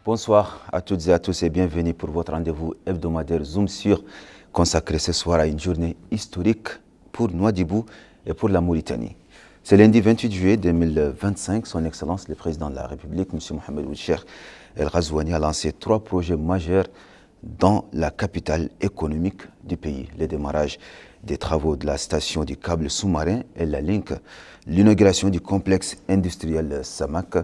Bonsoir à toutes et à tous et bienvenue pour votre rendez-vous hebdomadaire Zoom sur, consacré ce soir à une journée historique pour Nouadhibou et pour la Mauritanie. C'est lundi 28 juillet 2025, son Excellence le Président de la République, M. Mohamed Ould Cheikh El Ghazouani, a lancé 3 projets majeurs dans la capitale économique du pays. Le démarrage des travaux de la station du câble sous-marin et la Link, l'inauguration du complexe industriel Samak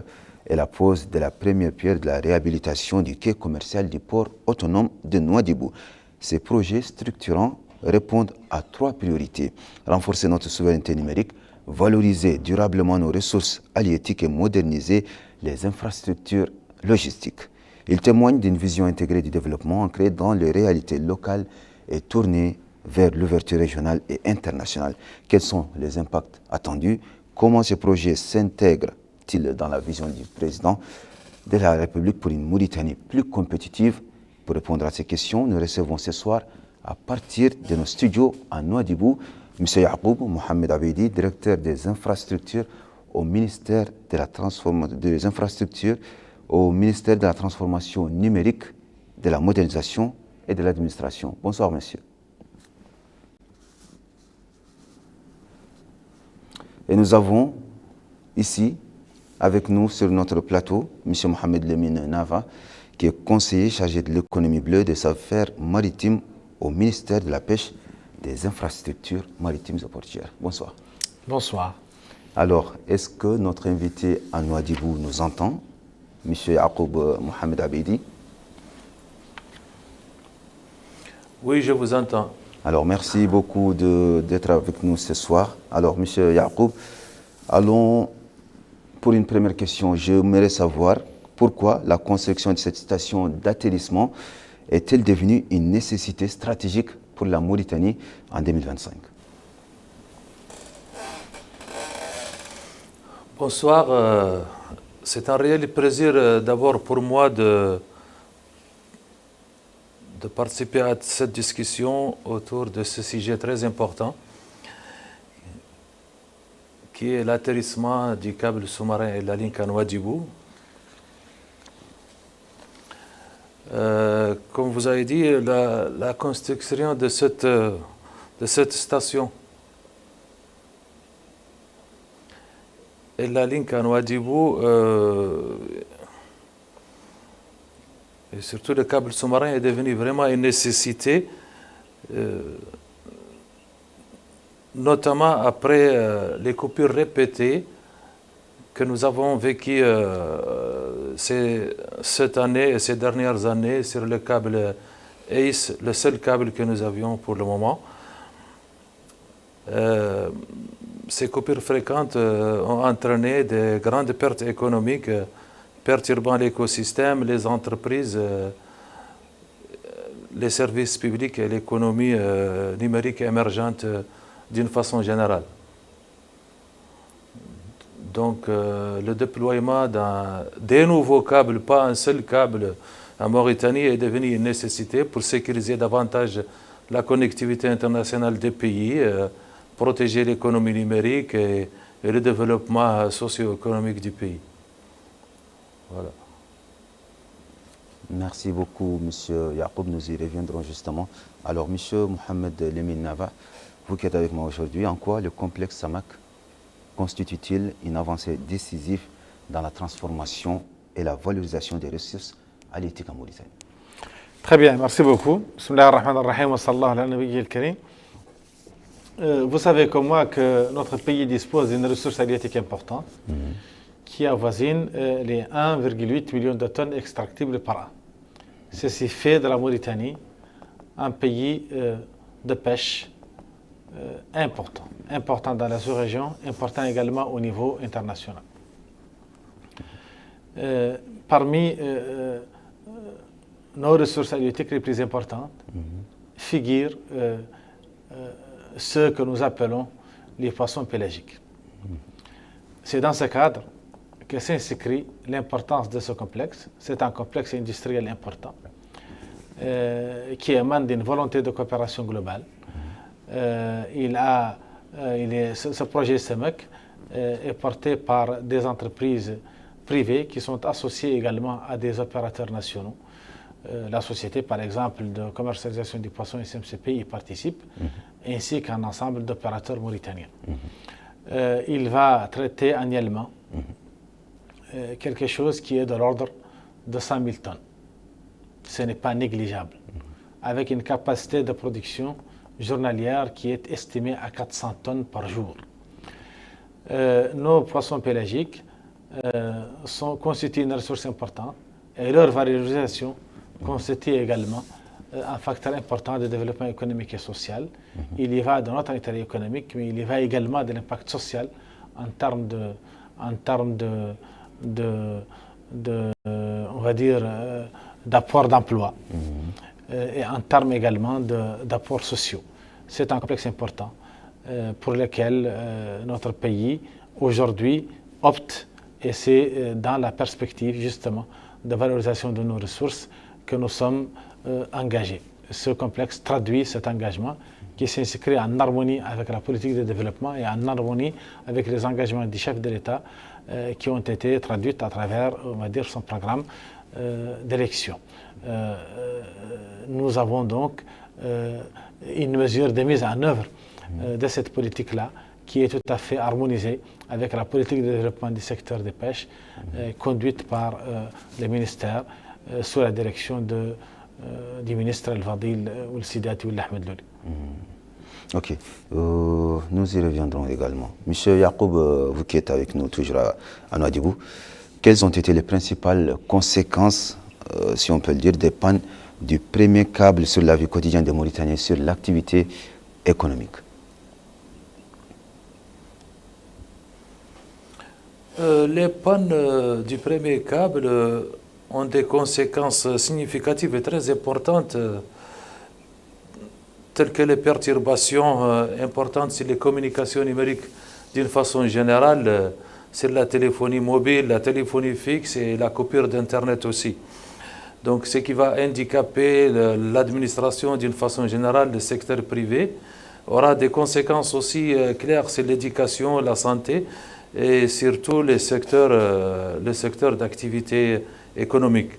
et la pose de la première pierre de la réhabilitation du quai commercial du port autonome de Nouadhibou. Ces projets structurants répondent à 3 priorités. Renforcer notre souveraineté numérique, valoriser durablement nos ressources halieutiques et moderniser les infrastructures logistiques. Ils témoignent d'une vision intégrée du développement ancrée dans les réalités locales et tournée vers l'ouverture régionale et internationale. Quels sont les impacts attendus? Comment ces projets s'intègrent-ils dans la vision du président de la République pour une Mauritanie plus compétitive? Pour répondre à ces questions, nous recevons ce soir, à partir de nos studios à Nouadhibou, M. Yaqoub Mohamed Abedi, directeur des infrastructures au ministère de la transformation numérique, de la modernisation et de l'administration. Bonsoir, monsieur. Et nous avons ici, avec nous sur notre plateau, M. Mohamed Lemine Nava, qui est conseiller chargé de l'économie bleue et des affaires maritimes au ministère de la Pêche, des infrastructures maritimes et portuaires. Bonsoir. Bonsoir. Alors, est-ce que notre invité à Nouadhibou nous entend, M. Yaqoub Mohamed Abedi? Oui, je vous entends. Alors, merci beaucoup d'être avec nous ce soir. Alors, M. Yaqoub, allons pour une première question. J'aimerais savoir pourquoi la construction de cette station d'atterrissement est-elle devenue une nécessité stratégique pour la Mauritanie en 2025? Bonsoir. C'est un réel plaisir d'abord pour moi de participer à cette discussion autour de ce sujet très important qui est l'atterrissement du câble sous-marin et la Link à Nouadhibou. Comme vous avez dit, la construction de cette station et la Link à Nouadhibou et surtout le câble sous-marin est devenu vraiment une nécessité, notamment après les coupures répétées que nous avons vécues cette année et ces dernières années sur le câble ACE, le seul câble que nous avions pour le moment. Ces coupures fréquentes ont entraîné de grandes pertes économiques, perturbant l'écosystème, les entreprises, les services publics et l'économie numérique émergente d'une façon générale. Donc le déploiement des nouveaux câbles, pas un seul câble en Mauritanie, est devenu une nécessité pour sécuriser davantage la connectivité internationale des pays, protéger l'économie numérique et le développement socio-économique du pays. Voilà. Merci beaucoup, M. Yaqoub. Nous y reviendrons justement. Alors, M. Mohamed Lemine Nava, vous qui êtes avec moi aujourd'hui, en quoi le complexe Samak constitue-t-il une avancée décisive dans la transformation et la valorisation des ressources halieutiques en Mauritanie? Très bien, merci beaucoup. Bismillah ar-Rahman ar-Rahim wa sallallahu ala nabiyyi al-karim. Vous savez comme moi que notre pays dispose d'une ressource halieutique importante qui avoisine les 1,8 million de tonnes extractibles par an. Ceci fait de la Mauritanie un pays de pêche important dans la sous-région, important également au niveau international. Parmi nos ressources halieutiques les plus importantes figurent ceux que nous appelons les poissons pélagiques. C'est dans ce cadre que s'inscrit l'importance de ce complexe. C'est un complexe industriel important qui émane d'une volonté de coopération globale. Ce projet SEMEC est porté par des entreprises privés qui sont associés également à des opérateurs nationaux. La société, par exemple, de commercialisation du poisson SMCP y participe, ainsi qu'un ensemble d'opérateurs mauritaniens. Il va traiter annuellement quelque chose qui est de l'ordre de 100 000 tonnes. Ce n'est pas négligeable, avec une capacité de production journalière qui est estimée à 400 tonnes par jour. Nos poissons pélagiques constituent une ressource importante et leur valorisation constitue également un facteur important de développement économique et social. Il y va de notre intérêt économique, mais il y va également de l'impact social en termes on va dire, d'apport d'emploi et en termes également d'apports sociaux. C'est un complexe important pour lequel notre pays aujourd'hui opte, et c'est dans la perspective justement de valorisation de nos ressources que nous sommes engagés. Ce complexe traduit cet engagement qui s'inscrit en harmonie avec la politique de développement et en harmonie avec les engagements du chef de l'État qui ont été traduits à travers, on va dire, son programme d'élection. Nous avons donc une mesure de mise en œuvre de cette politique-là qui est tout à fait harmonisée avec la politique de développement du secteur des pêches conduite par le ministère sous la direction du ministre El-Fadil Ould-Sidati Ould-Ahmed Louli. Ok, nous y reviendrons également. Monsieur Yacoub, vous qui êtes avec nous toujours à Nouadhibou, quelles ont été les principales conséquences, si on peut le dire, des pannes du premier câble sur la vie quotidienne des Mauritaniens, sur l'activité économique? Les pannes du premier câble ont des conséquences significatives et très importantes, telles que les perturbations importantes sur les communications numériques d'une façon générale, sur la téléphonie mobile, la téléphonie fixe et la coupure d'Internet aussi. Donc ce qui va handicaper l'administration d'une façon générale, le secteur privé, aura des conséquences aussi claires sur l'éducation, la santé et surtout le secteur d'activité économique.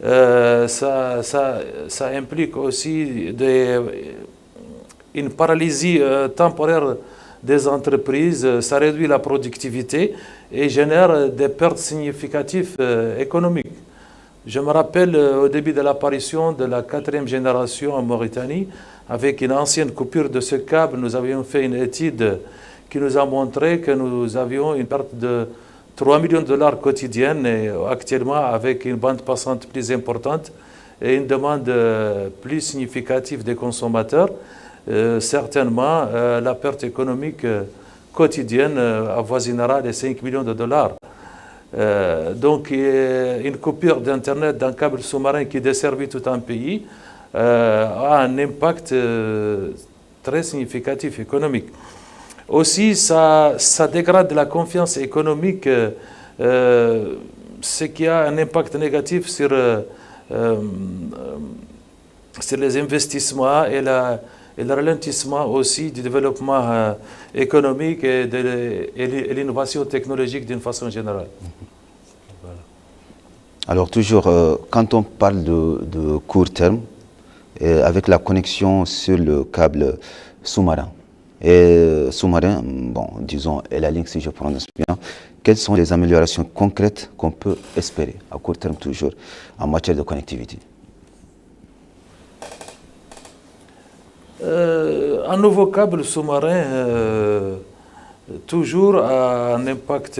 Ça implique aussi une paralysie temporaire des entreprises, ça réduit la productivité et génère des pertes significatives économiques. Je me rappelle au début de l'apparition de la 4e génération en Mauritanie, avec une ancienne coupure de ce câble, nous avions fait une étude qui nous a montré que nous avions une perte de 3 millions de dollars quotidienne et actuellement avec une bande passante plus importante et une demande plus significative des consommateurs, certainement la perte économique quotidienne avoisinera les 5 millions de dollars. Donc une coupure d'Internet d'un câble sous-marin qui desservit tout un pays a un impact très significatif économique. Aussi, ça dégrade la confiance économique, ce qui a un impact négatif sur les investissements et le ralentissement aussi du développement économique et l'innovation technologique d'une façon générale. Voilà. Alors toujours, quand on parle de court terme, avec la connexion sur le câble sous-marin, bon, disons, et la ligne si je prononce bien, quelles sont les améliorations concrètes qu'on peut espérer, à court terme toujours, en matière de connectivité? Un nouveau câble sous-marin toujours a un impact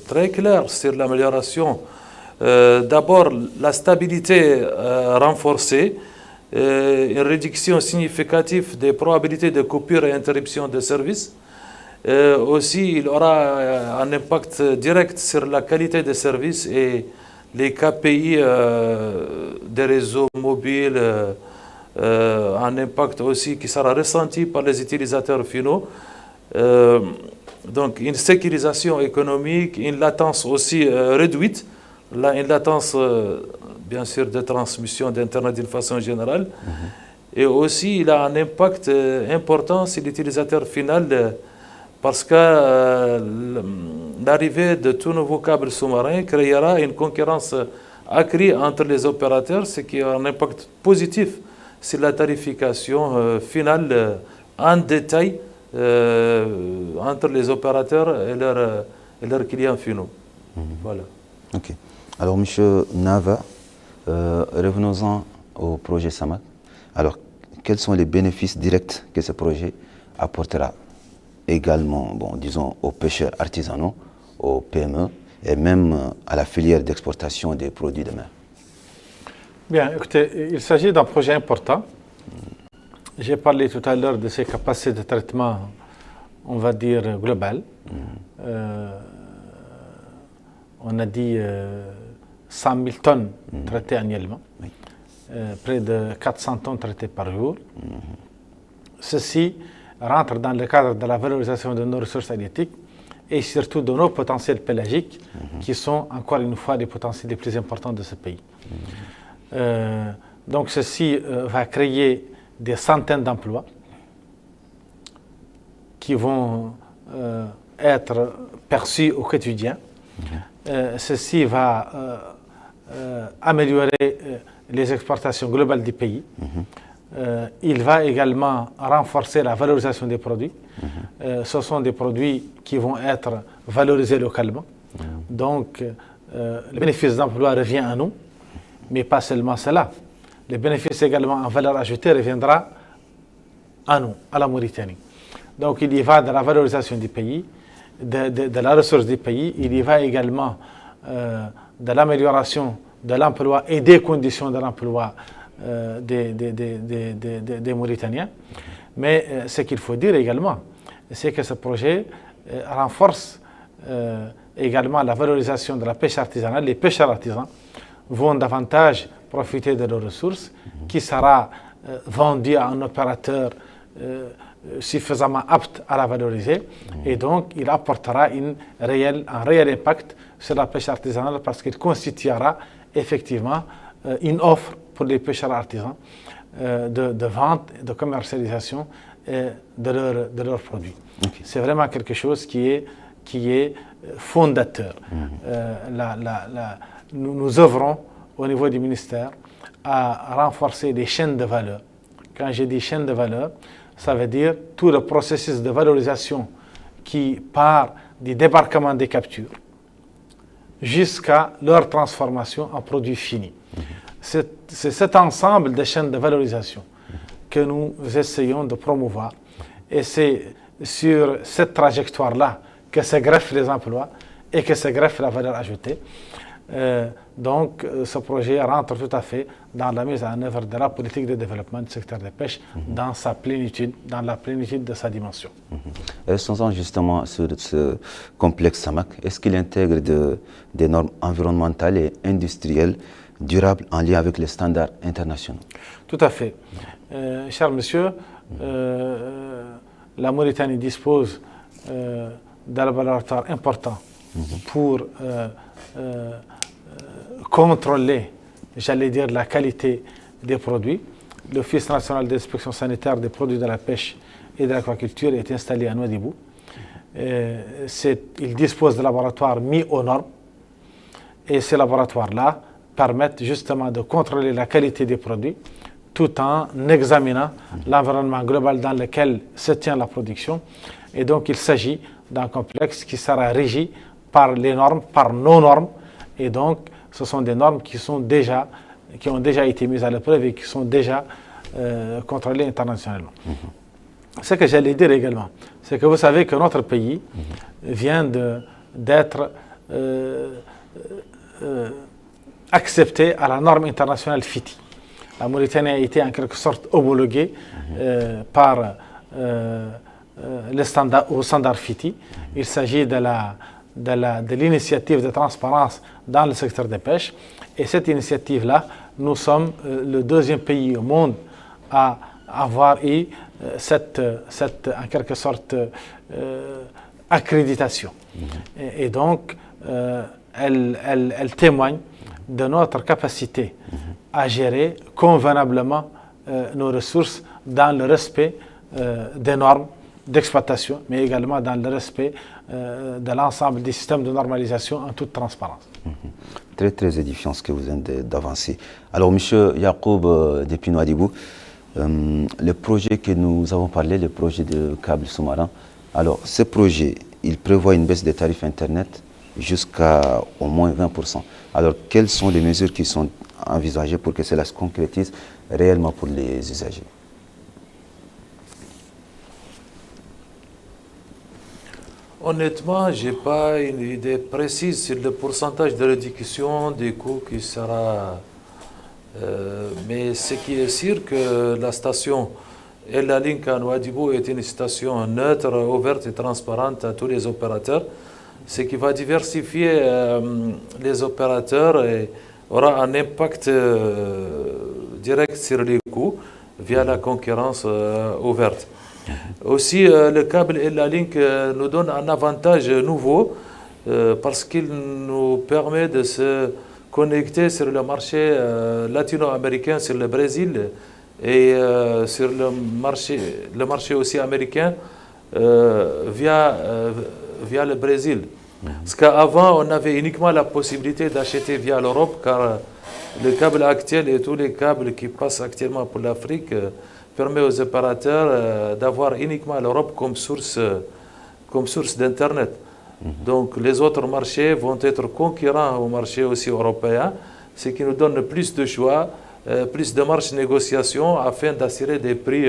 très clair sur l'amélioration. D'abord, la stabilité renforcée, une réduction significative des probabilités de coupure et interruption de services. Aussi, il aura un impact direct sur la qualité des services et les KPI des réseaux mobiles, un impact aussi qui sera ressenti par les utilisateurs finaux. Donc une sécurisation économique, une latence aussi réduite, une latence bien sûr de transmission d'Internet d'une façon générale. Et aussi il a un impact important sur l'utilisateur final parce que l'arrivée de tout nouveau câble sous-marin créera une concurrence accrue entre les opérateurs, ce qui a un impact positif sur la tarification finale en détail entre les opérateurs et leurs clients finaux. Voilà. Ok. Alors, M. Nava, revenons-en au projet Samak. Alors, quels sont les bénéfices directs que ce projet apportera également, bon, disons, aux pêcheurs artisanaux, aux PME et même à la filière d'exportation des produits de mer? Bien, écoutez, il s'agit d'un projet important. J'ai parlé tout à l'heure de ses capacités de traitement, on va dire, globales. On a dit 100 000 tonnes traitées annuellement, près de 400 tonnes traitées par jour. Ceci rentre dans le cadre de la valorisation de nos ressources halieutiques et surtout de nos potentiels pélagiques, qui sont encore une fois les potentiels les plus importants de ce pays. Donc ceci va créer des centaines d'emplois qui vont être perçus au quotidien. Ceci va améliorer les exportations globales du pays. Il va également renforcer la valorisation des produits. Ce sont des produits qui vont être valorisés localement. Donc, le bénéfice d'emploi revient à nous, mais pas seulement cela. Le bénéfice également en valeur ajoutée reviendra à nous, à la Mauritanie. Donc, il y va de la valorisation du pays, de la ressource du pays. Il y va également de l'amélioration de l'emploi et des conditions de l'emploi des Mauritaniens. Mais ce qu'il faut dire également, c'est que ce projet renforce également la valorisation de la pêche artisanale. Les pêcheurs artisans vont davantage profiter de leurs ressources, qui sera vendue à un opérateur suffisamment apte à la valoriser, et donc il apportera un réel impact sur la pêche artisanale, parce qu'il constituera effectivement une offre pour les pêcheurs artisans de vente et de commercialisation de leurs produits. Okay. C'est vraiment quelque chose qui est fondateur. Nous œuvrons au niveau du ministère à renforcer les chaînes de valeur. Quand je dis chaîne de valeur, ça veut dire tout le processus de valorisation qui part du débarquement des captures jusqu'à leur transformation en produits finis. C'est cet ensemble de chaînes de valorisation que nous essayons de promouvoir. Et c'est sur cette trajectoire-là que se greffent les emplois et que se greffe la valeur ajoutée. Donc, ce projet rentre tout à fait dans la mise en œuvre de la politique de développement du secteur de pêche dans sa plénitude, dans la plénitude de sa dimension. Restons justement sur ce complexe Samak. Est-ce qu'il intègre des normes environnementales et industrielles durables en lien avec les standards internationaux? Tout à fait. Cher monsieur, la Mauritanie dispose d'un laboratoire important pour contrôler, j'allais dire, la qualité des produits. L'Office national d'inspection sanitaire des produits de la pêche et de l'aquaculture est installé à Nouadhibou. Il dispose de laboratoires mis aux normes, et ces laboratoires-là permettent justement de contrôler la qualité des produits tout en examinant l'environnement global dans lequel se tient la production. Et donc il s'agit d'un complexe qui sera régi par les normes, par nos normes, et donc ce sont des normes qui ont déjà été mises à l'épreuve et qui sont déjà contrôlées internationalement. Ce que j'allais dire également, c'est que vous savez que notre pays vient d'être accepté à la norme internationale FITI. La Mauritanie a été en quelque sorte homologuée par le standard FITI. Il s'agit de l'initiative de transparence dans le secteur des pêches. Et cette initiative-là, nous sommes le deuxième pays au monde à avoir eu cette en quelque sorte, accréditation. Et donc, elle témoigne de notre capacité à gérer convenablement nos ressources dans le respect des normes d'exploitation, mais également dans le respect de l'ensemble des systèmes de normalisation en toute transparence. Très, très édifiant ce que vous venez d'avancer. Alors, M. Yacoub depuis Nouadhibou, le projet que nous avons parlé, le projet de câble sous-marin, alors ce projet, il prévoit une baisse des tarifs Internet jusqu'à au moins 20%. Alors, quelles sont les mesures qui sont envisagées pour que cela se concrétise réellement pour les usagers? Honnêtement, je n'ai pas une idée précise sur le pourcentage de réduction des coûts qui sera. Mais ce qui est sûr que la station Ella Link à Nouadhibou est une station neutre, ouverte et transparente à tous les opérateurs, ce qui va diversifier les opérateurs et aura un impact direct sur les coûts via la concurrence ouverte. Aussi, le câble Ella Link nous donne un avantage nouveau parce qu'il nous permet de se connecter sur le marché latino-américain, sur le Brésil et sur le marché aussi américain via le Brésil. Parce qu'avant, on avait uniquement la possibilité d'acheter via l'Europe car le câble actuel et tous les câbles qui passent actuellement pour l'Afrique permet aux opérateurs d'avoir uniquement l'Europe comme source d'Internet. Donc les autres marchés vont être concurrents au marché aussi européen, ce qui nous donne plus de choix, plus de marge de négociation afin d'assurer des prix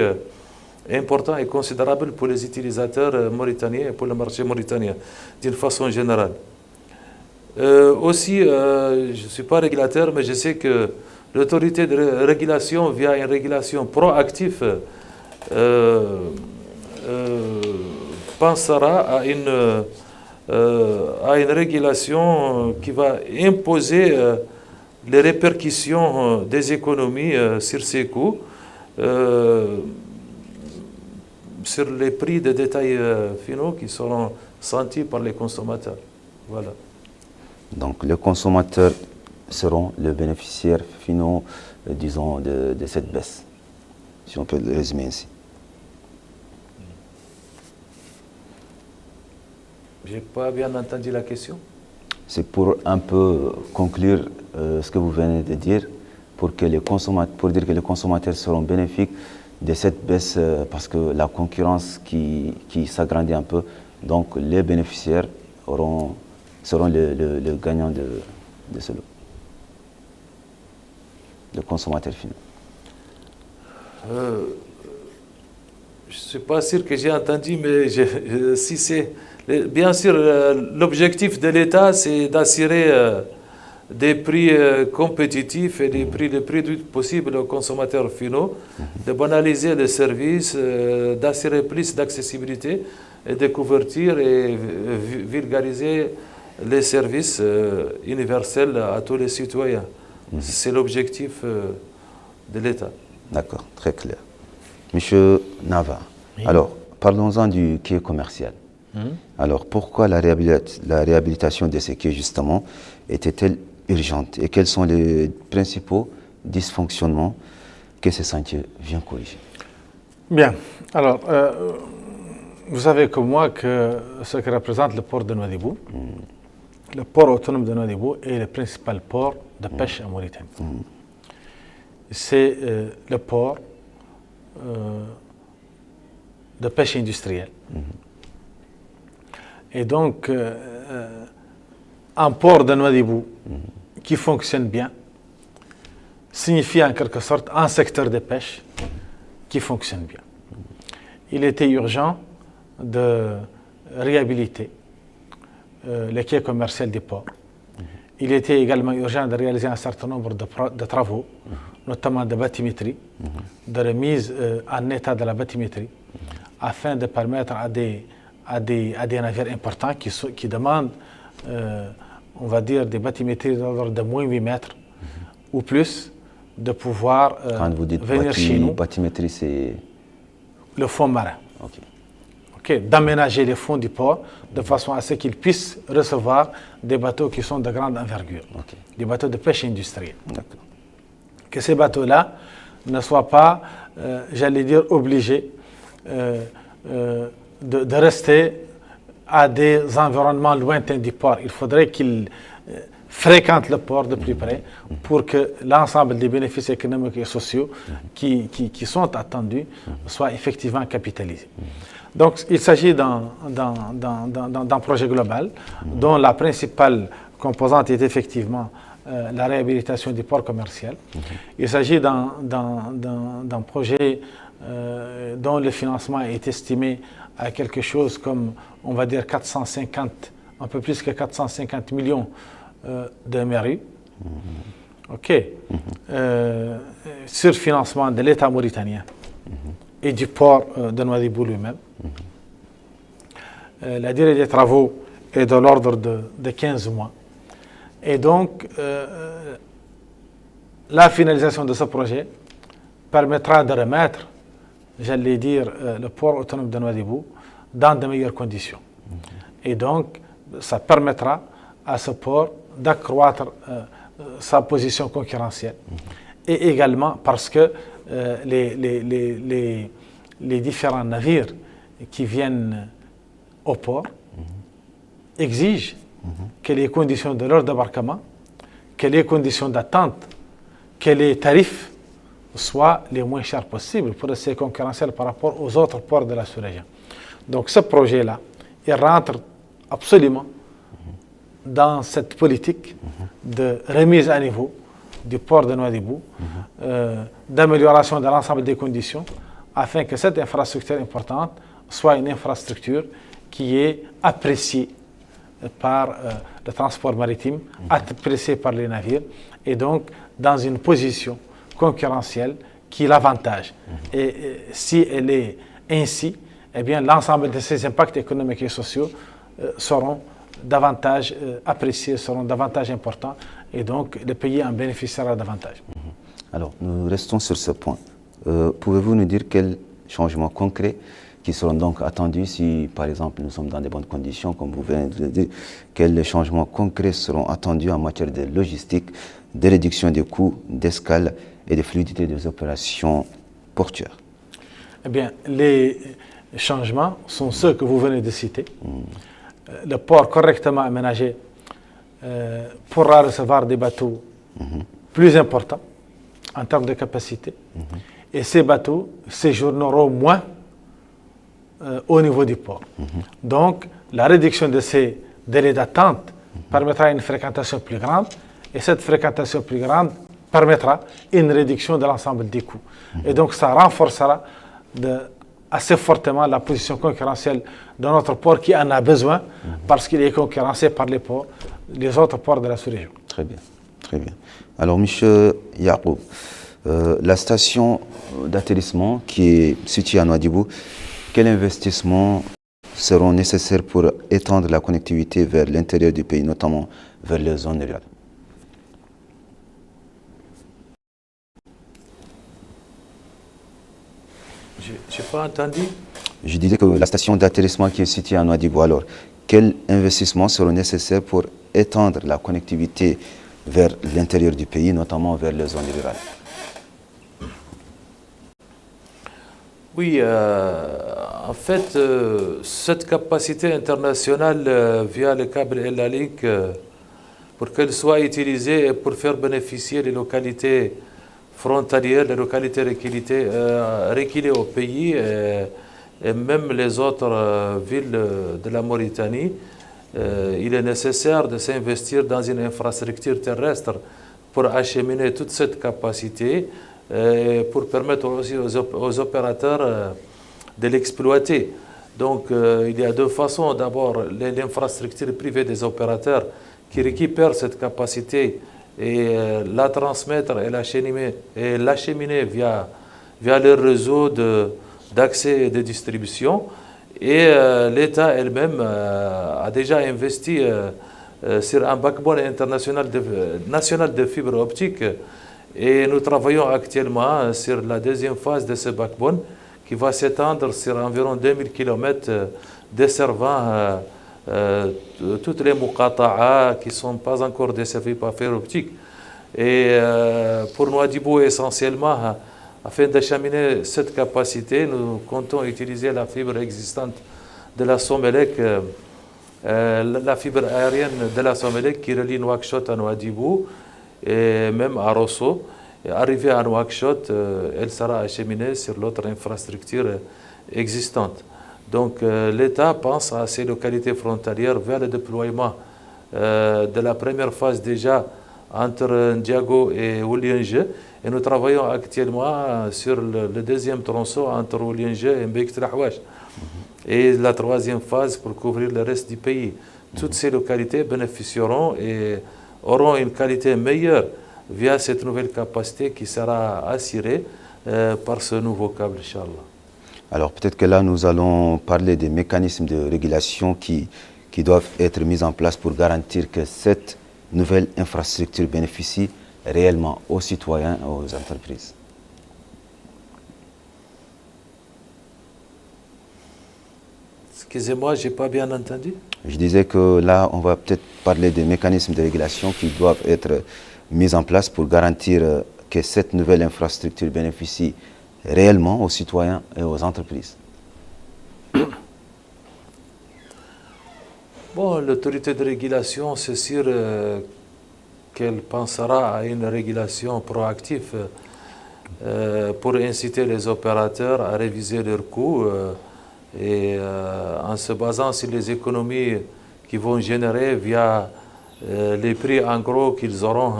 importants et considérables pour les utilisateurs mauritaniens et pour le marché mauritanien d'une façon générale. Aussi, je ne suis pas régulateur, mais je sais que l'autorité de régulation, via une régulation proactive, pensera à une régulation qui va imposer les répercussions des économies sur ces coûts, sur les prix de détail finaux qui seront sentis par les consommateurs. Voilà. Donc les consommateurs seront les bénéficiaires finaux, disons, de cette baisse, si on peut le résumer ainsi. Je n'ai pas bien entendu la question. C'est pour un peu conclure ce que vous venez de dire, pour dire que les consommateurs seront bénéfiques de cette baisse parce que la concurrence qui s'agrandit un peu, donc les bénéficiaires seront le gagnant de ce lot. Le consommateur final. Je ne suis pas sûr que j'ai entendu, mais si c'est... Bien sûr, l'objectif de l'État, c'est d'assurer des prix compétitifs et des prix le plus possible aux consommateurs finaux, de banaliser les services, d'assurer plus d'accessibilité et de couverture et vulgariser les services universels à tous les citoyens. C'est l'objectif de l'État. D'accord, très clair. Monsieur Nava, oui. Alors parlons-en du quai commercial. Alors pourquoi la réhabilitation de ces quais justement était-elle urgente et quels sont les principaux dysfonctionnements que ce chantier vient corriger? Bien, alors vous savez comme moi que ce que représente le port de Nouadhibou, le port autonome de Nouadhibou est le principal port de pêche en Mauritanie. C'est le port de pêche industrielle. Et donc, un port de Nouadhibou qui fonctionne bien signifie en quelque sorte un secteur de pêche qui fonctionne bien. Il était urgent de réhabiliter le quai commercial du port. Il était également urgent de réaliser un certain nombre de travaux, notamment de bathymétrie, de remise en état de la bathymétrie, afin de permettre à des navires importants qui demandent, on va dire, des bathymétries d'ordre de moins 8 mètres ou plus, de pouvoir Quand vous dites venir chez nous. Bathymétrie, c'est le fond marin. D'aménager les fonds du port de façon à ce qu'ils puissent recevoir des bateaux qui sont de grande envergure, des bateaux de pêche industrielle. Que ces bateaux-là ne soient pas, j'allais dire, obligés de rester à des environnements lointains du port. Il faudrait qu'ils fréquentent le port de plus près pour que l'ensemble des bénéfices économiques et sociaux qui sont attendus soient effectivement capitalisés. Donc, il s'agit d'un projet global dont la principale composante est effectivement la réhabilitation du port commercial. Il s'agit d'un projet dont le financement est estimé à quelque chose comme, on va dire, un peu plus que 450 millions de MRU. OK. Sur financement de l'État mauritanien et du port de Nouadhibou lui-même. La durée des travaux est de l'ordre de 15 mois. Et donc, la finalisation de ce projet permettra de remettre, j'allais dire, le port autonome de Nouadhibou dans de meilleures conditions. Et donc, ça permettra à ce port d'accroître sa position concurrentielle. Et également parce que les différents navires qui viennent au port exigent que les conditions de leur débarquement, que les conditions d'attente, que les tarifs soient les moins chers possibles pour rester concurrentiels par rapport aux autres ports de la sous-région. Donc ce projet-là, il rentre absolument dans cette politique de remise à niveau du port de Nouadhibou, d'amélioration de l'ensemble des conditions, afin que cette infrastructure importante soit une infrastructure qui est appréciée par le transport maritime, appréciée par les navires, et donc dans une position concurrentielle qui l'avantage. Et si elle est ainsi, eh bien l'ensemble de ces impacts économiques et sociaux seront davantage appréciés, seront davantage importants, et donc le pays en bénéficiera davantage. Alors, nous restons sur ce point. Pouvez-vous nous dire quels changements concrets qui seront donc attendus si, par exemple, nous sommes dans de bonnes conditions, comme vous venez de le dire, quels changements concrets seront attendus en matière de logistique, de réduction des coûts, d'escale et de fluidité des opérations portuaires? Eh bien, les changements sont ceux que vous venez de citer. Le port correctement aménagé pourra recevoir des bateaux plus importants en termes de capacité. Et ces bateaux séjourneront moins au niveau du port. Donc, la réduction de ces délais d'attente permettra une fréquentation plus grande, et cette fréquentation plus grande permettra une réduction de l'ensemble des coûts. Et donc, ça renforcera assez fortement la position concurrentielle de notre port qui en a besoin parce qu'il est concurrencé par les autres ports de la sous-région. Très bien, très bien. Alors, M. Yacoub, la station d'atterrissement qui est située à Nouadhibou, quels investissements seront nécessaires pour étendre la connectivité vers l'intérieur du pays, notamment vers les zones rurales? Je n'ai pas entendu. Je disais que la station d'atterrissement qui est située à Nouadhibou, alors, quels investissements seront nécessaires pour étendre la connectivité vers l'intérieur du pays, notamment vers les zones rurales? Oui, en fait, cette capacité internationale via le câble et la ligne, pour qu'elle soit utilisée et pour faire bénéficier les localités frontalières, les localités reculées au pays et même les autres villes de la Mauritanie, il est nécessaire de s'investir dans une infrastructure terrestre pour acheminer toute cette capacité et pour permettre aussi aux opérateurs de l'exploiter. Donc il y a deux façons. D'abord, l'infrastructure privée des opérateurs qui récupèrent cette capacité et la transmettre et l'acheminer via le réseau d'accès et de distribution. Et l'État elle-même a déjà investi sur un backbone national de fibre optique. Et nous travaillons actuellement sur la deuxième phase de ce backbone qui va s'étendre sur environ 2000 km desservant toutes les muqata'a qui ne sont pas encore desservies par fibre optique. Et pour Nouadhibou essentiellement, afin d'acheminer cette capacité, nous comptons utiliser la fibre existante de la Somelec, la fibre aérienne de la Somelec qui relie Nouakchott à Nouadhibou et même à Rosso. Arrivée à Nouakchott, elle sera acheminée sur l'autre infrastructure existante. Donc l'État pense à ces localités frontalières vers le déploiement de la première phase déjà entre Ndiago et Oulienge. Et nous travaillons actuellement sur le deuxième tronçon entre Oulienge et Mbek-Trahawash. Et la troisième phase pour couvrir le reste du pays. Toutes ces localités bénéficieront et auront une qualité meilleure via cette nouvelle capacité qui sera assurée par ce nouveau câble, Inch'Allah. Alors peut-être que là, nous allons parler des mécanismes de régulation qui doivent être mis en place pour garantir que cette nouvelle infrastructure bénéficie réellement aux citoyens et aux entreprises. Excusez-moi, je n'ai pas bien entendu. Je disais que là, on va peut-être parler des mécanismes de régulation qui doivent être mis en place pour garantir que cette nouvelle infrastructure bénéficie réellement aux citoyens et aux entreprises. Bon, l'autorité de régulation, c'est sûr qu'elle pensera à une régulation proactive pour inciter les opérateurs à réviser leurs coûts et en se basant sur les économies qu'ils vont générer via les prix en gros qu'ils auront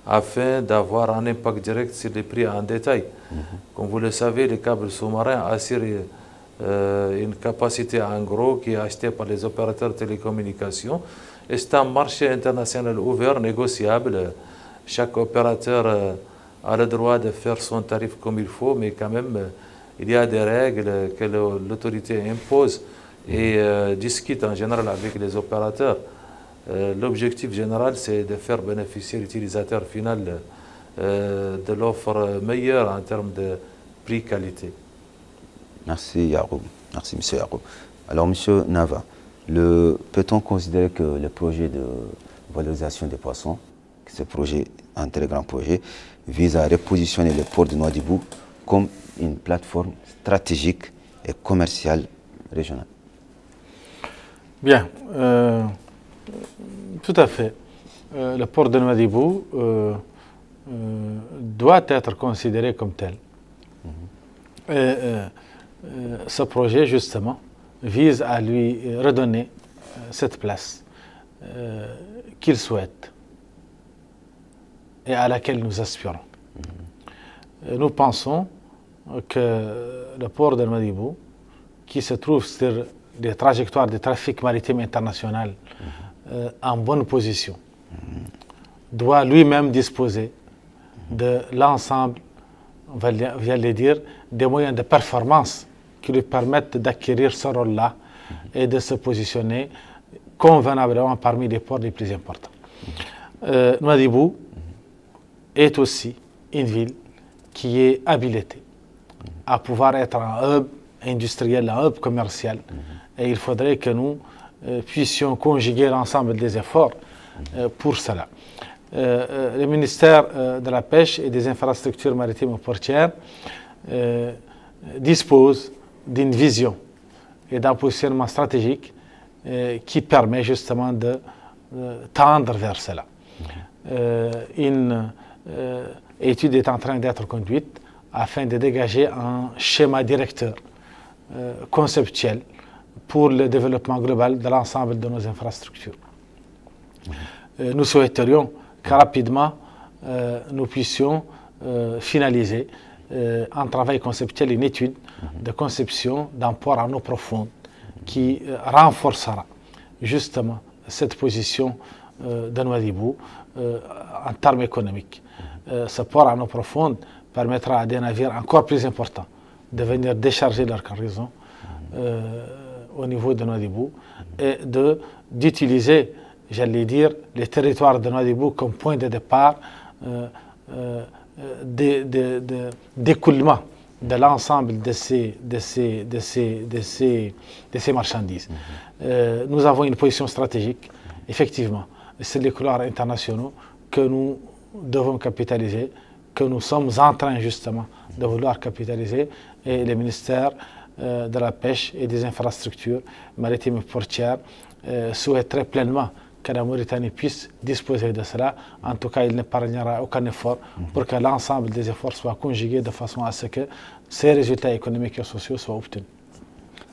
afin d'avoir un impact direct sur les prix en détail. Comme vous le savez, les câbles sous-marins assurent une capacité en gros qui est achetée par les opérateurs de télécommunications. Et c'est un marché international ouvert, négociable. Chaque opérateur a le droit de faire son tarif comme il faut, mais quand même, il y a des règles que l'autorité impose et discute en général avec les opérateurs. L'objectif général, c'est de faire bénéficier l'utilisateur final de l'offre meilleure en termes de prix-qualité. Merci Yaroub. Merci M. Yaroub. Alors M. Nava, peut-on considérer que le projet de valorisation des poissons, ce projet, un très grand projet, vise à repositionner le port de Nouadhibou comme une plateforme stratégique et commerciale régionale? Bien, tout à fait. Le port de Nouadhibou doit être considéré comme tel. Ce projet, justement, vise à lui redonner cette place qu'il souhaite et à laquelle nous aspirons. Nous pensons que le port de Nouadhibou, qui se trouve sur des trajectoires de trafic maritime international en bonne position, doit lui-même disposer de l'ensemble, on va le dire, des moyens de performance qui lui permettent d'acquérir ce rôle-là et de se positionner convenablement parmi les ports les plus importants. Nouadhibou est aussi une ville qui est habilitée à pouvoir être un hub industriel, un hub commercial. Et il faudrait que nous puissions conjuguer l'ensemble des efforts pour cela. Le ministère de la Pêche et des Infrastructures maritimes et portières dispose d'une vision et d'un positionnement stratégique qui permet justement de tendre vers cela. Une étude est en train d'être conduite afin de dégager un schéma directeur conceptuel pour le développement global de l'ensemble de nos infrastructures. Nous souhaiterions que rapidement nous puissions finaliser un travail conceptuel, une étude de conception d'un port en eau profonde qui renforcera justement cette position de Nouadhibou en termes économiques. Ce port en eau profonde permettra à des navires encore plus importants de venir décharger leur cargaison au niveau de Nouadhibou et d'utiliser, j'allais dire, les territoires de Nouadhibou comme point de départ d'écoulement de l'ensemble de ces marchandises. Nous avons une position stratégique, effectivement, sur les couloirs internationaux que nous devons capitaliser, que nous sommes en train justement de vouloir capitaliser, et le ministère de la pêche et des infrastructures maritimes et portières souhaiterait pleinement que la Mauritanie puisse disposer de cela. En tout cas, il n'épargnera aucun effort pour que l'ensemble des efforts soient conjugués de façon à ce que ces résultats économiques et sociaux soient obtenus.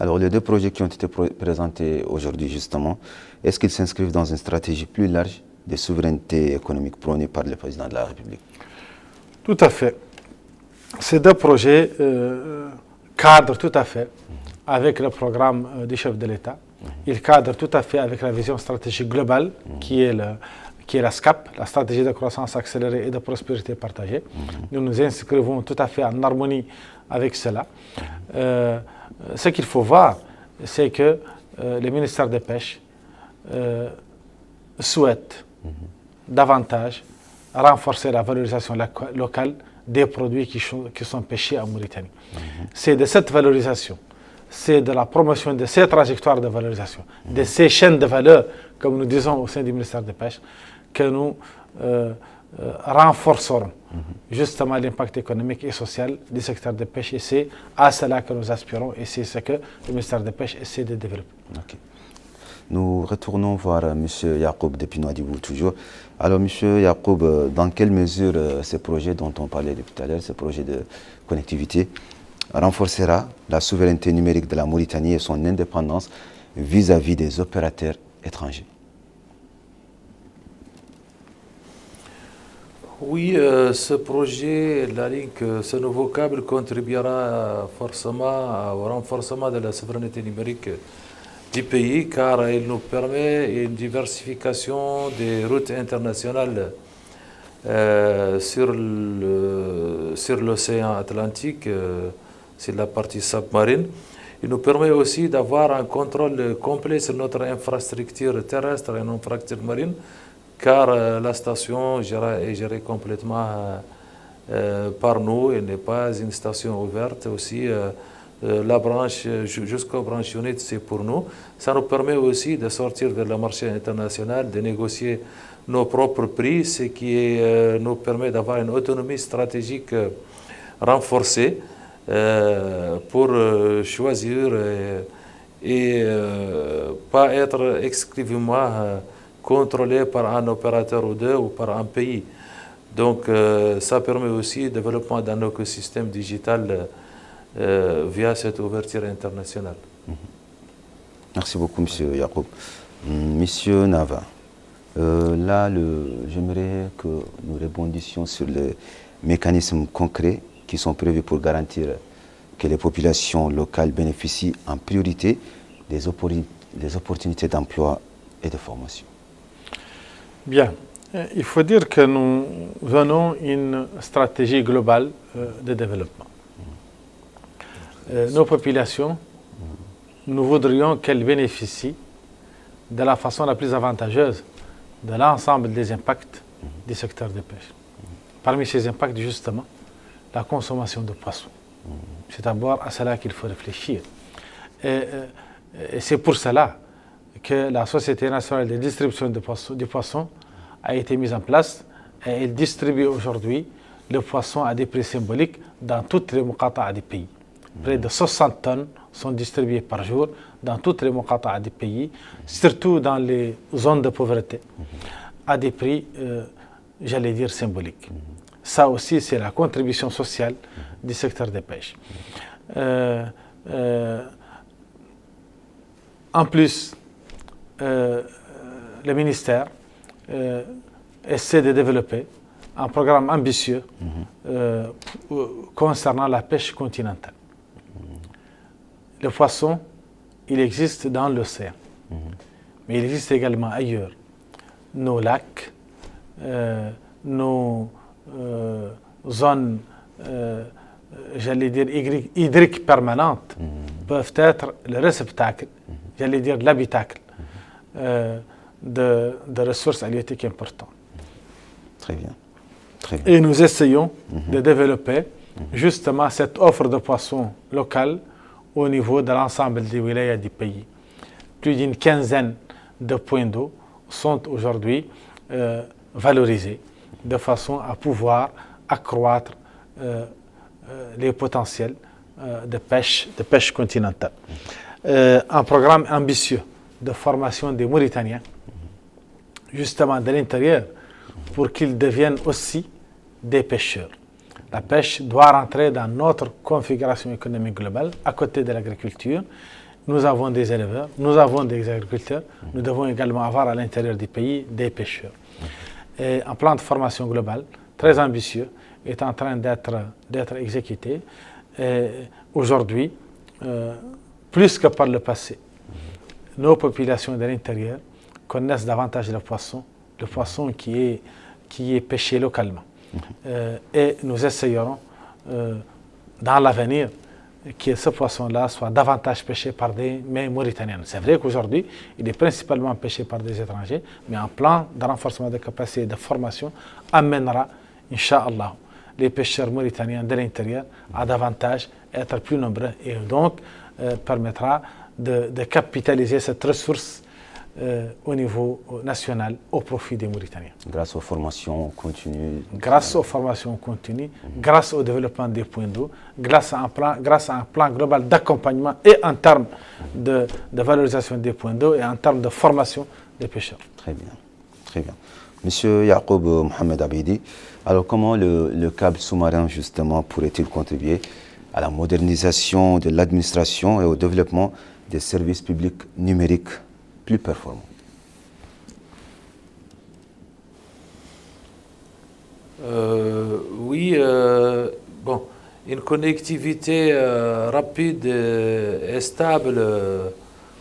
Alors, les deux projets qui ont été présentés aujourd'hui, justement, est-ce qu'ils s'inscrivent dans une stratégie plus large de souveraineté économique prônée par le président de la République? Tout à fait. Ces deux projets cadrent tout à fait avec le programme du chef de l'État. Ils cadrent tout à fait avec la vision stratégique globale qui est la SCAP, la stratégie de croissance accélérée et de prospérité partagée. Nous nous inscrivons tout à fait en harmonie avec cela. Ce qu'il faut voir, c'est que le ministère des Pêches souhaite davantage renforcer la valorisation locale des produits qui sont pêchés en Mauritanie. C'est de cette valorisation, c'est de la promotion de ces trajectoires de valorisation, de ces chaînes de valeur, comme nous disons au sein du ministère des Pêches, que nous renforcerons justement l'impact économique et social du secteur de pêche. Et c'est à cela que nous aspirons et c'est ce que le ministère des Pêches essaie de développer. Okay. Nous retournons voir M. Yacoub depuis Nouadhibou toujours. Alors M. Yacoub, dans quelle mesure ces projets dont on parlait depuis tout à l'heure, ces projets de connectivité, renforcera la souveraineté numérique de la Mauritanie et son indépendance vis-à-vis des opérateurs étrangers? Oui, ce projet, ce nouveau câble contribuera forcément au renforcement de la souveraineté numérique du pays car il nous permet une diversification des routes internationales sur l'océan Atlantique, sur la partie submarine. Il nous permet aussi d'avoir un contrôle complet sur notre infrastructure terrestre et notre infrastructure marine, car la station est gérée complètement par nous et n'est pas une station ouverte. Aussi, la branche jusqu'aux branches unit, c'est pour nous. Ça nous permet aussi de sortir vers le marché international, de négocier nos propres prix, ce qui nous permet d'avoir une autonomie stratégique renforcée pour choisir et pas être exclusivement contrôlé par un opérateur ou deux ou par un pays. Donc ça permet aussi le développement d'un écosystème digital via cette ouverture internationale. Merci beaucoup, M. Yacoub. Monsieur Nava, là, j'aimerais que nous rebondissions sur les mécanismes concrets qui sont prévus pour garantir que les populations locales bénéficient en priorité des opportunités d'emploi et de formation. Bien. Il faut dire que nous avons une stratégie globale de développement. Nos populations, nous voudrions qu'elles bénéficient de la façon la plus avantageuse de l'ensemble des impacts du secteur de pêche. Parmi ces impacts, justement, la consommation de poissons. C'est d'abord à cela qu'il faut réfléchir. Et c'est pour cela que la Société nationale de distribution du poisson a été mise en place et elle distribue aujourd'hui le poisson à des prix symboliques dans toutes les muqata'a du pays. Près de 60 tonnes sont distribuées par jour dans toutes les muqata'a du pays, surtout dans les zones de pauvreté, à des prix, j'allais dire, symboliques. Ça aussi, c'est la contribution sociale du secteur des pêches. En plus, le ministère essaie de développer un programme ambitieux concernant la pêche continentale. Le poisson, il existe dans l'océan, mais il existe également ailleurs. Nos lacs, nos zones, j'allais dire, hydriques permanentes peuvent être le réceptacle, j'allais dire l'habitacle de ressources halieutiques importantes. Très bien. Très bien. Et nous essayons de développer justement cette offre de poissons locale au niveau de l'ensemble des wilayas du pays. Plus d'une quinzaine de points d'eau sont aujourd'hui valorisés de façon à pouvoir accroître les potentiels de pêche continentale. Un programme ambitieux de formation des Mauritaniens, justement de l'intérieur, pour qu'ils deviennent aussi des pêcheurs. La pêche doit rentrer dans notre configuration économique globale, à côté de l'agriculture. Nous avons des éleveurs, nous avons des agriculteurs, nous devons également avoir à l'intérieur du pays des pêcheurs. Et un plan de formation global très ambitieux est en train d'être exécuté. Aujourd'hui, plus que par le passé, nos populations de l'intérieur connaissent davantage le poisson qui est pêché localement. Et nous essayerons dans l'avenir que ce poisson-là soit davantage pêché par des mains mauritaniennes. C'est vrai qu'aujourd'hui, il est principalement pêché par des étrangers, mais un plan de renforcement de capacité de formation amènera, Inch'Allah, les pêcheurs mauritaniens de l'intérieur à davantage être plus nombreux et donc permettra de capitaliser cette ressource au niveau national au profit des Mauritaniens. Grâce aux formations continues. Grâce aux formations continues, grâce au développement des points d'eau, grâce à un plan global d'accompagnement et en termes de valorisation des points d'eau et en termes de formation des pêcheurs. Très bien, très bien. Monsieur Yacoub Mohamed Abidi, alors comment le câble sous-marin justement pourrait-il contribuer à la modernisation de l'administration et au développement des services publics numériques plus performants? Oui, bon, une connectivité rapide et stable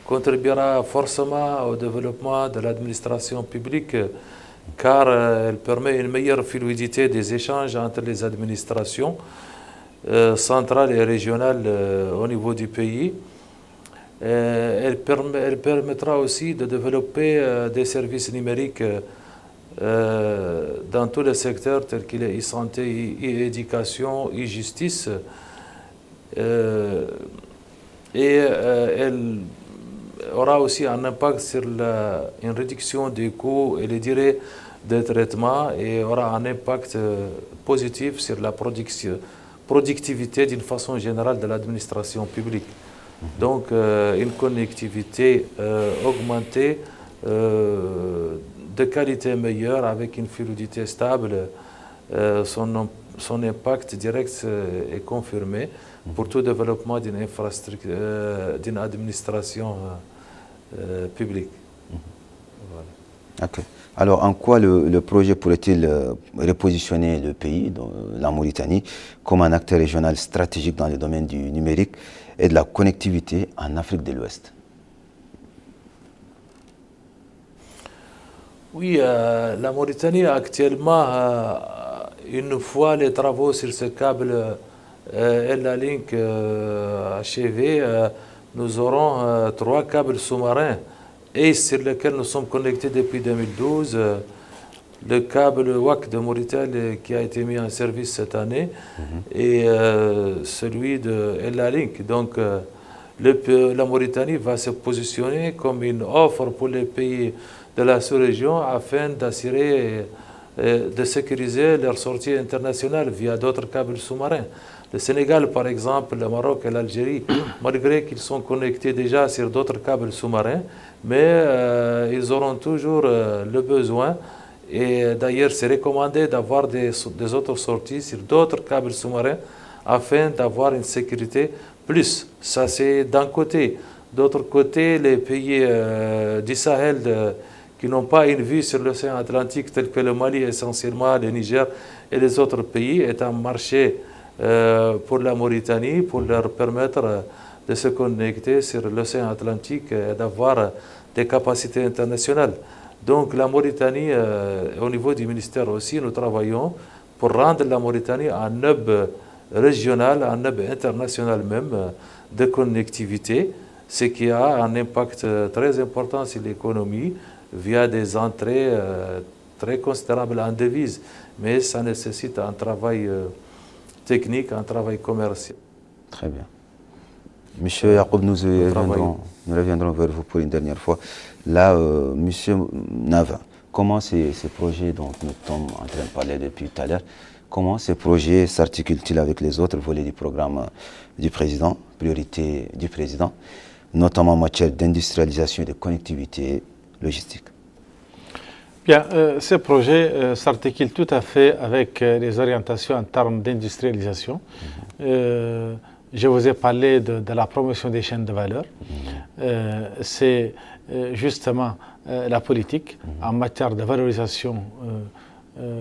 contribuera forcément au développement de l'administration publique car elle permet une meilleure fluidité des échanges entre les administrations centrales et régionales au niveau du pays. Elle permettra aussi de développer des services numériques dans tous les secteurs tels qu'il est e-santé, e-éducation, e-justice. Et elle aura aussi un impact sur une réduction des coûts et les durées de traitement et aura un impact positif sur la productivité d'une façon générale de l'administration publique. Donc, une connectivité augmentée de qualité meilleure avec une fluidité stable, son impact direct est confirmé pour tout développement d'une infrastructure, d'une administration publique. Voilà. Okay. Alors, en quoi le projet pourrait-il repositionner le pays, la Mauritanie, comme un acteur régional stratégique dans le domaine du numérique et de la connectivité en Afrique de l'Ouest? Oui, la Mauritanie actuellement, une fois les travaux sur ce câble et la Link achevés, nous aurons 3 câbles sous-marins et sur lesquels nous sommes connectés depuis 2012. Le câble WAC de Mauritanie qui a été mis en service cette année et celui de la Link. Donc, la Mauritanie va se positionner comme une offre pour les pays de la sous-région afin d'assurer de sécuriser leur sortie internationale via d'autres câbles sous-marins. Le Sénégal, par exemple, le Maroc et l'Algérie, malgré qu'ils sont connectés déjà sur d'autres câbles sous-marins, mais ils auront toujours le besoin. Et d'ailleurs, c'est recommandé d'avoir des autres sorties sur d'autres câbles sous-marins afin d'avoir une sécurité plus. Ça, c'est d'un côté. D'autre côté, les pays du Sahel qui n'ont pas une vue sur l'océan Atlantique, tels que le Mali essentiellement, le Niger et les autres pays, est un marché pour la Mauritanie, pour leur permettre de se connecter sur l'océan Atlantique et d'avoir des capacités internationales. Donc la Mauritanie, au niveau du ministère aussi, nous travaillons pour rendre la Mauritanie un hub régional, un hub international même de connectivité, ce qui a un impact très important sur l'économie via des entrées très considérables en devises. Mais ça nécessite un travail technique, un travail commercial. Très bien. Monsieur Yacoub, nous reviendrons vers vous pour une dernière fois. Là, Monsieur Nava, comment ces projets dont nous sommes en train de parler depuis tout à l'heure, comment ces projets s'articulent-ils avec les autres volets du programme du président, priorité du président, notamment en matière d'industrialisation et de connectivité logistique? Bien, ces projets s'articulent tout à fait avec les orientations en termes d'industrialisation. Je vous ai parlé de la promotion des chaînes de valeur. C'est justement la politique en matière de valorisation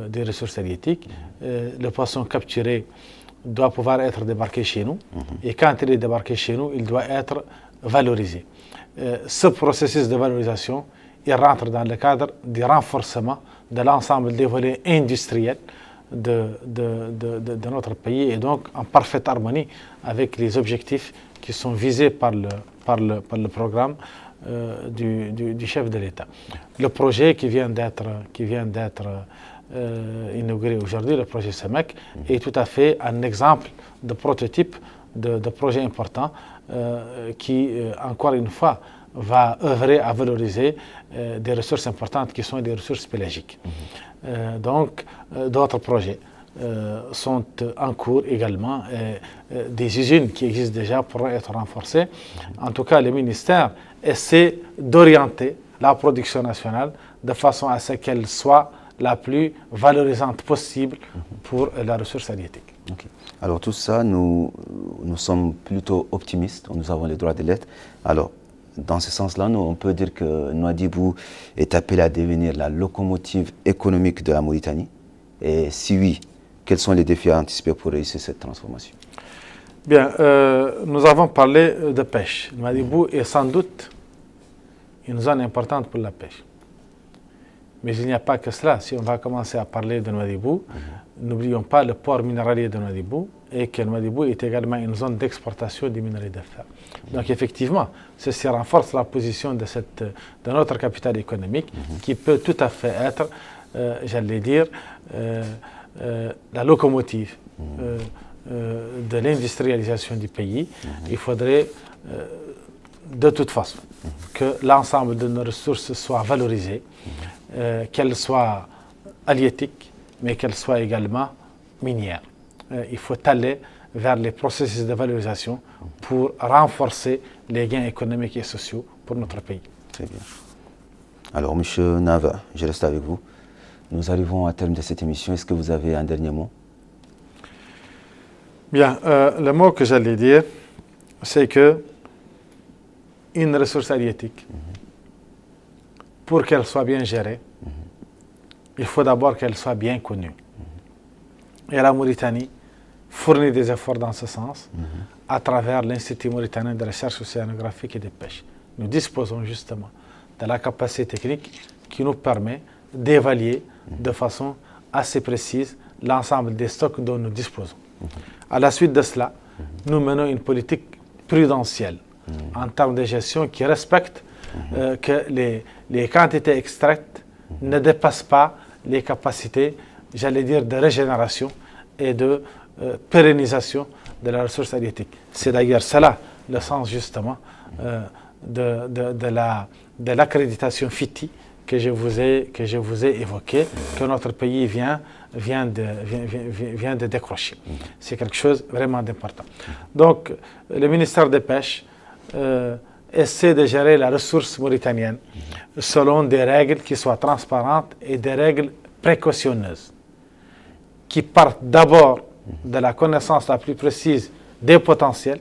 des ressources halieutiques. Le poisson capturé doit pouvoir être débarqué chez nous. Et quand il est débarqué chez nous, il doit être valorisé. Ce processus de valorisation, il rentre dans le cadre du renforcement de l'ensemble des volets industriels de notre pays et donc en parfaite harmonie avec les objectifs qui sont visés par le programme du chef de l'État. Le projet qui vient d'être inauguré aujourd'hui, le projet SEMEC, est tout à fait un exemple de prototype de projet important qui, encore une fois, va œuvrer à valoriser des ressources importantes qui sont des ressources pélagiques. Donc, d'autres projets sont en cours également. Des usines qui existent déjà pourraient être renforcées. En tout cas, le ministère essaie d'orienter la production nationale de façon à ce qu'elle soit la plus valorisante possible pour la ressource halieutique. Okay. Alors tout ça, nous sommes plutôt optimistes, nous avons les droits de l'être. Alors, dans ce sens-là, on peut dire que Nouadhibou est appelé à devenir la locomotive économique de la Mauritanie. Et si oui, quels sont les défis à anticiper pour réussir cette transformation? Bien, nous avons parlé de pêche. Nouadhibou est sans doute une zone importante pour la pêche. Mais il n'y a pas que cela. Si on va commencer à parler de Nouadhibou, n'oublions pas le port minéralier de Nouadhibou et que Nouadhibou est également une zone d'exportation du minerai de fer. Donc effectivement, ceci renforce la position de notre capitale économique qui peut tout à fait être, j'allais dire, la locomotive de l'industrialisation du pays. Il faudrait de toute façon que l'ensemble de nos ressources soit valorisé, qu'elles soient halieutiques, mais qu'elles soient également minières. Il faut aller vers les processus de valorisation pour renforcer les gains économiques et sociaux pour notre pays. Très bien. Alors, M. Nava, je reste avec vous. Nous arrivons à terme de cette émission. Est-ce que vous avez un dernier mot? Bien, le mot que j'allais dire, c'est que une ressource halieutique, pour qu'elle soit bien gérée, il faut d'abord qu'elle soit bien connue. Et la Mauritanie fournit des efforts dans ce sens à travers l'Institut mauritanien de recherche océanographique et de pêche. Nous disposons justement de la capacité technique qui nous permet d'évaluer de façon assez précise l'ensemble des stocks dont nous disposons. À la suite de cela, nous menons une politique prudentielle en termes de gestion qui respecte que les quantités extraites ne dépassent pas les capacités, j'allais dire, de régénération et de pérennisation de la ressource halieutique. C'est d'ailleurs cela le sens justement de l'accréditation FITI que je vous ai évoqué, que notre pays vient de décrocher. C'est quelque chose vraiment d'important. Donc, le ministère des Pêches essaie de gérer la ressource mauritanienne selon des règles qui soient transparentes et des règles précautionneuses, qui partent d'abord de la connaissance la plus précise des potentiels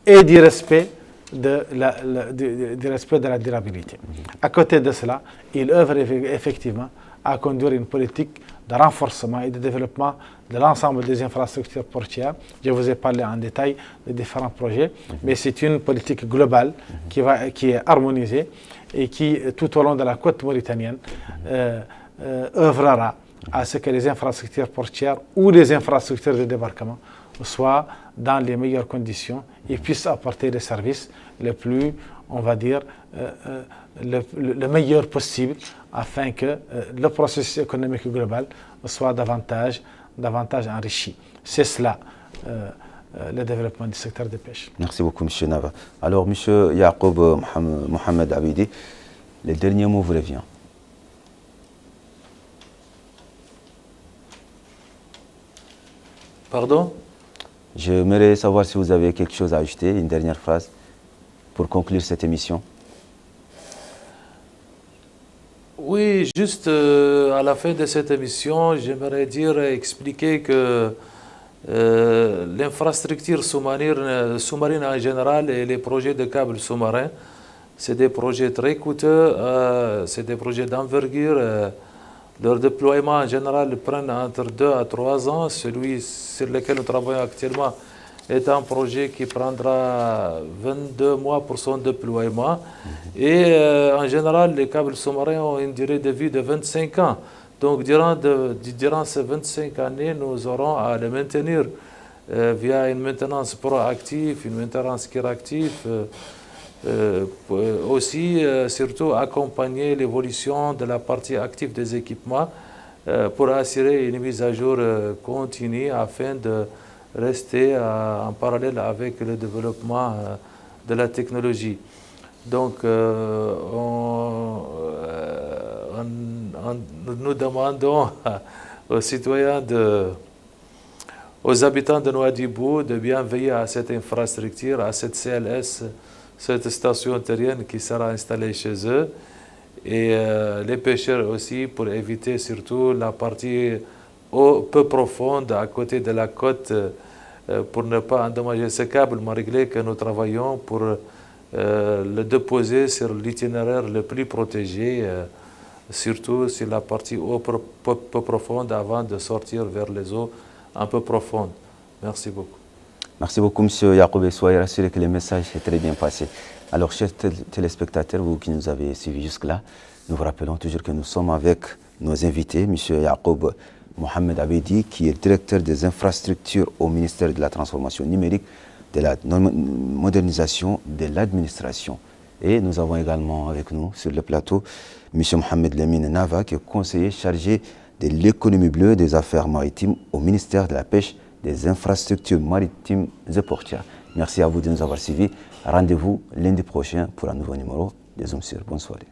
et du respect de la durabilité. À côté de cela, il œuvre effectivement à conduire une politique de renforcement et de développement de l'ensemble des infrastructures portières. Je vous ai parlé en détail des différents projets, mais c'est une politique globale qui est harmonisée et qui, tout au long de la côte mauritanienne, œuvrera à ce que les infrastructures portières ou les infrastructures de débarquement soient dans les meilleures conditions et puissent apporter les services les plus, on va dire, le meilleur possible afin que le processus économique global soit davantage enrichi. C'est cela le développement du secteur des pêches. Merci beaucoup, M. Nava. Alors, M. Yacoub Mohamed Abidi, le dernier mot vous revient. Pardon? J'aimerais savoir si vous avez quelque chose à ajouter, une dernière phrase pour conclure cette émission. Oui, juste à la fin de cette émission, j'aimerais expliquer que l'infrastructure sous-marine en général et les projets de câbles sous-marins, c'est des projets très coûteux, c'est des projets d'envergure. Leur déploiement en général prend entre 2 à 3 ans. Celui sur lequel nous travaillons actuellement est un projet qui prendra 22 mois pour son déploiement. Et en général, les câbles sous-marins ont une durée de vie de 25 ans. Donc durant ces 25 années, nous aurons à les maintenir via une maintenance proactive, une maintenance curative, aussi surtout accompagner l'évolution de la partie active des équipements pour assurer une mise à jour continue afin de rester en parallèle avec le développement de la technologie. Donc nous demandons aux citoyens, aux habitants de Nouadhibou de bien veiller à cette infrastructure, à cette CLS, cette station terrienne qui sera installée chez eux, et les pêcheurs aussi pour éviter surtout la partie peu profonde à côté de la côte pour ne pas endommager ce câble malgré que nous travaillons pour le déposer sur l'itinéraire le plus protégé, surtout sur la partie eau peu profonde avant de sortir vers les eaux un peu profondes. Merci beaucoup. Merci beaucoup, M. Yacoub. Soyez rassurés que le message est très bien passé. Alors, chers téléspectateurs, vous qui nous avez suivis jusque-là, nous vous rappelons toujours que nous sommes avec nos invités, M. Yacoub Mohamed Abedi, qui est directeur des infrastructures au ministère de la Transformation numérique, de la modernisation de l'administration. Et nous avons également avec nous sur le plateau M. Mohamed Lamine Nava, qui est conseiller chargé de l'économie bleue des affaires maritimes au ministère de la Pêche, des infrastructures maritimes et portières. Merci à vous de nous avoir suivis. Rendez-vous lundi prochain pour un nouveau numéro des Zoom sur. Bonne soirée.